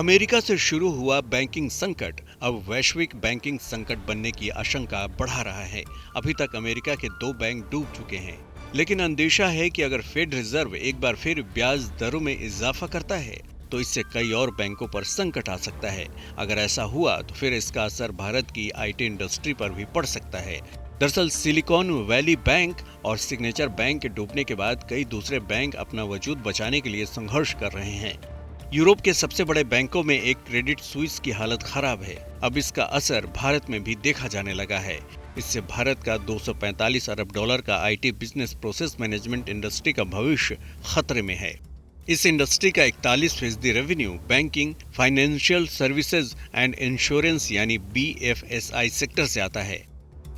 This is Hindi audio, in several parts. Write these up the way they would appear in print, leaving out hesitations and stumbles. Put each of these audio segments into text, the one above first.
अमेरिका से शुरू हुआ बैंकिंग संकट अब वैश्विक बैंकिंग संकट बनने की आशंका बढ़ा रहा है। अभी तक अमेरिका के 2 बैंक डूब चुके हैं, लेकिन अंदेशा है कि अगर फेड रिजर्व एक बार फिर ब्याज दरों में इजाफा करता है तो इससे कई और बैंकों पर संकट आ सकता है। अगर ऐसा हुआ तो फिर इसका असर भारत की आईटी इंडस्ट्री पर भी पड़ सकता है। दरअसल सिलिकॉन वैली बैंक और सिग्नेचर बैंक के डूबने के बाद कई दूसरे बैंक अपना वजूद बचाने के लिए संघर्ष कर रहे हैं। यूरोप के सबसे बड़े बैंकों में एक क्रेडिट स्विस की हालत खराब है। अब इसका असर भारत में भी देखा जाने लगा है। इससे भारत का 245 अरब डॉलर का IT business process management industry का भविष्य खतरे में है। इस इंडस्ट्री का 41% revenue banking, financial services and insurance यानी BFSI सेक्टर से आता है।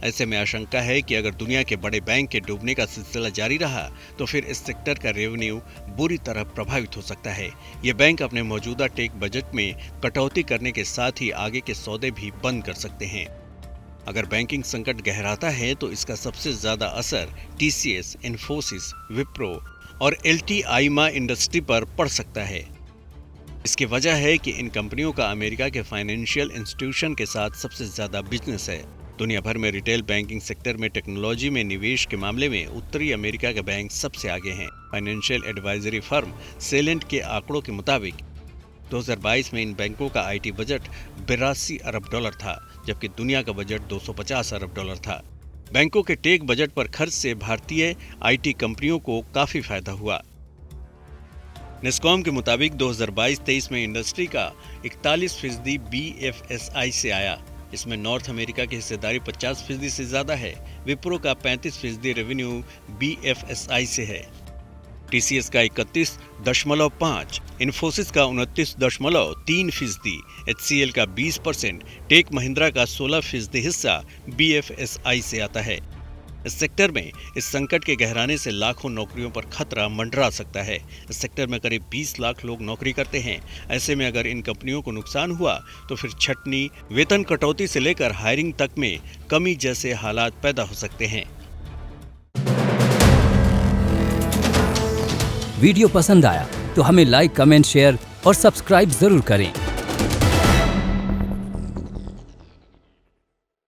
ऐसे में आशंका है कि अगर दुनिया के बड़े बैंक के डूबने का सिलसिला जारी रहा तो फिर इस सेक्टर का रेवेन्यू बुरी तरह प्रभावित हो सकता है। ये बैंक अपने मौजूदा टेक बजट में कटौती करने के साथ ही आगे के सौदे भी बंद कर सकते हैं। अगर बैंकिंग संकट गहराता है तो इसका सबसे ज्यादा असर TCS, इन्फोसिस, विप्रो और LTIMA इंडस्ट्री पर पड़ सकता है। इसकी वजह है कि इन कंपनियों का अमेरिका के फाइनेंशियल इंस्टीट्यूशन के साथ सबसे ज्यादा बिजनेस है। दुनिया भर में रिटेल बैंकिंग सेक्टर में टेक्नोलॉजी में निवेश के मामले में उत्तरी अमेरिका के बैंक सबसे आगे हैं। फाइनेंशियल एडवाइजरी फर्म सेलेंट के आंकड़ों के मुताबिक 2022 में इन बैंकों का आईटी बजट 82 अरब डॉलर था, जबकि दुनिया का बजट 250 अरब डॉलर था। बैंकों के टेक बजट पर खर्च से भारतीय आईटी कंपनियों को काफी फायदा हुआ। नेस्कॉम के मुताबिक 2022-23 में इंडस्ट्री का 41% BFSI से आया। इसमें नॉर्थ अमेरिका की हिस्सेदारी 50% से ज्यादा है। विप्रो का 35% रेवेन्यू BFSI से है। TCS का 31.5%, इन्फोसिस का 29.3%, HCL का 20%, टेक महिंद्रा का 16% हिस्सा BFSI से आता है। इस सेक्टर में इस संकट के गहराने से लाखों नौकरियों पर खतरा मंडरा सकता है। इस सेक्टर में करीब 20 लाख लोग नौकरी करते हैं। ऐसे में अगर इन कंपनियों को नुकसान हुआ तो फिर छटनी, वेतन कटौती से लेकर हायरिंग तक में कमी जैसे हालात पैदा हो सकते हैं। वीडियो पसंद आया तो हमें लाइक, कमेंट, शेयर और सब्सक्राइब जरूर करें।